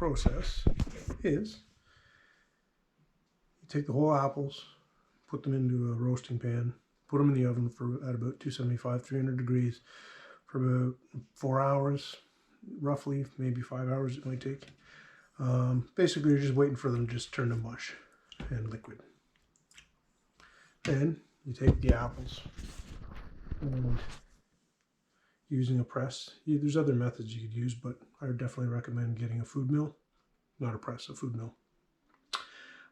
process is you take the whole apples, put them into a roasting pan, put them in the oven at about 275, 300 degrees for about 4 hours, roughly, maybe 5 hours it might take. Basically, you're just waiting for them to just turn to mush and liquid. Then you take the apples and using a press. There's other methods you could use, but I would definitely recommend getting a food mill. Not a press, a food mill.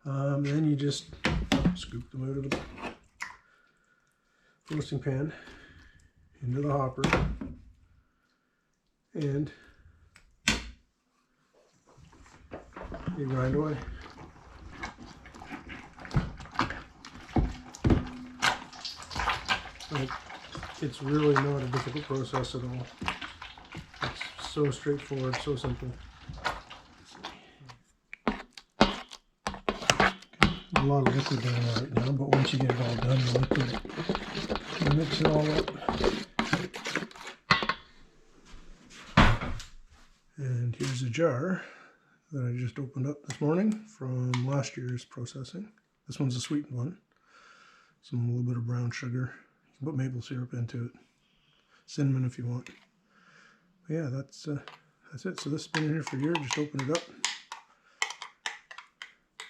Then you just scoop them out of the roasting pan into the hopper and you grind away. It's really not a difficult process at all. It's so straightforward, so simple. A lot of liquid down right now, but once you get it all done, the liquid, you mix it all up. And here's a jar that I just opened up this morning from last year's processing. This one's a sweetened one. A little bit of brown sugar. You can put maple syrup into it. Cinnamon if you want. But yeah, that's it. So this has been in here for a year. Just open it up.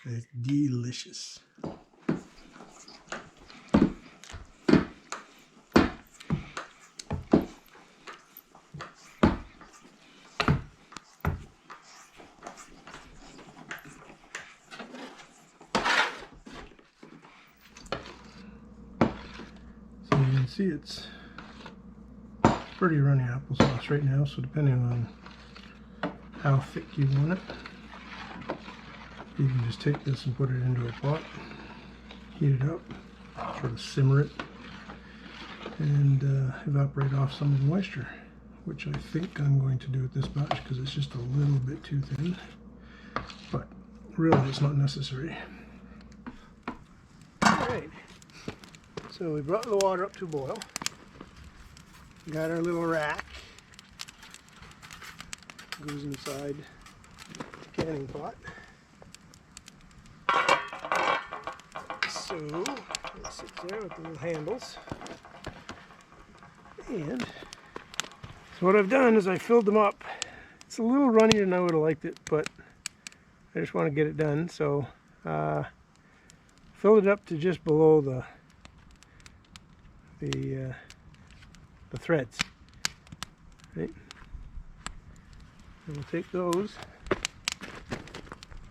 It's delicious. So you can see it's pretty runny applesauce right now, so depending on how thick you want it, you can just take this and put it into a pot, heat it up, sort of simmer it, and evaporate off some of the moisture, which I think I'm going to do with this batch because it's just a little bit too thin, but really it's not necessary. Alright, so we brought the water up to boil. Got our little rack, goes inside the canning pot. So it sits there with the little handles. And so what I've done is I filled them up. It's a little runnier than I would have liked it, but I just want to get it done. So filled it up to just below the threads. Right? And we'll take those,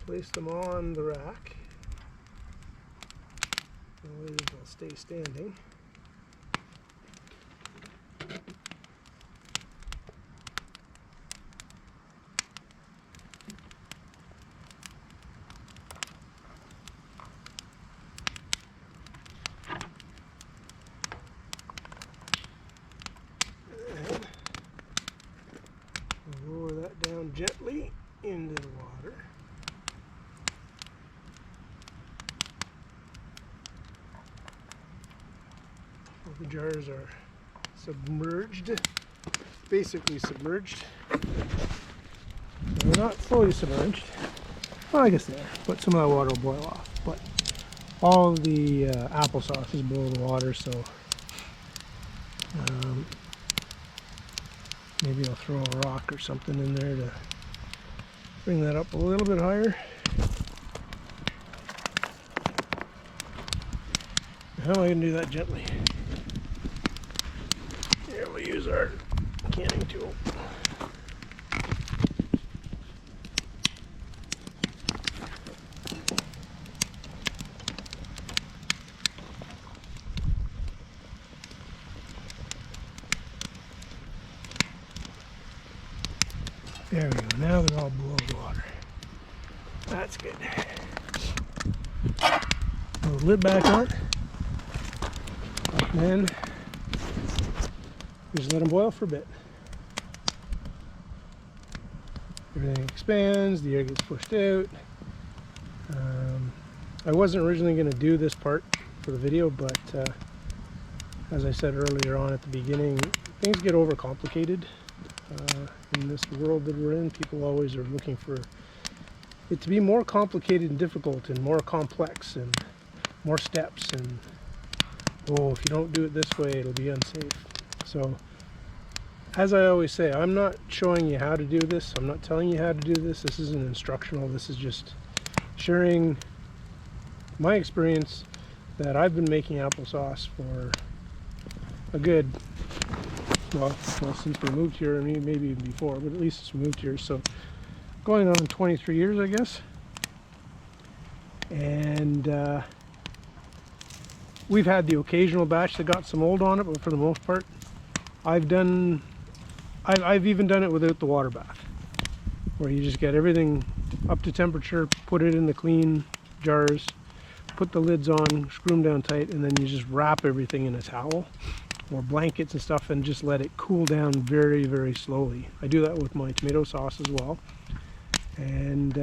place them on the rack. They'll stay standing. And we'll lower that down gently into the water. The jars are submerged, basically submerged. They're not fully submerged. Well, I guess they are, but some of that water will boil off. But all of the applesauce is below the water, so maybe I'll throw a rock or something in there to bring that up a little bit higher. How am I going to do that gently? Here, we'll use our canning tool. There we go. Now they're all below the water. That's good. Put the lid back on. And then just let them boil for a bit. Everything expands, the air gets pushed out. I wasn't originally going to do this part for the video, but as I said earlier on at the beginning, things get overcomplicated in this world that we're in. People always are looking for it to be more complicated and difficult and more complex and more steps, and oh, if you don't do it this way, it'll be unsafe. So as I always say, I'm not showing you how to do this. I'm not telling you how to do this. This isn't instructional. This is just sharing my experience that I've been making applesauce for a good, well, since we moved here, and maybe even before, but at least since we moved here. So going on 23 years, I guess. And we've had the occasional batch that got some mold on it, but for the most part, I've even done it without the water bath, where you just get everything up to temperature, put it in the clean jars, put the lids on, screw them down tight, and then you just wrap everything in a towel or blankets and stuff and just let it cool down very, very slowly. I do that with my tomato sauce as well. And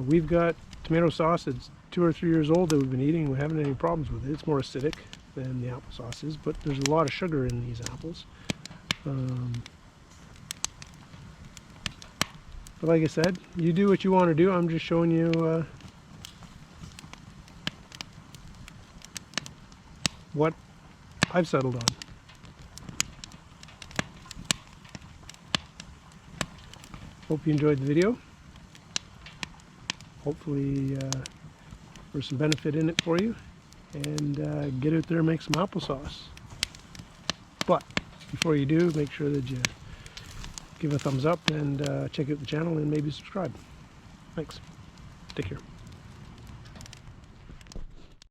we've got tomato sauce that's 2 or 3 years old that we've been eating. We haven't had any problems with it. It's more acidic than the applesauce is, but there's a lot of sugar in these apples. But like I said, you do what you want to do. I'm just showing you what I've settled on. Hope you enjoyed the video. Hopefully there's some benefit in it for you. And get out there and make some applesauce. But before you do, make sure that you give a thumbs up and check out the channel and maybe subscribe. Thanks. Take care.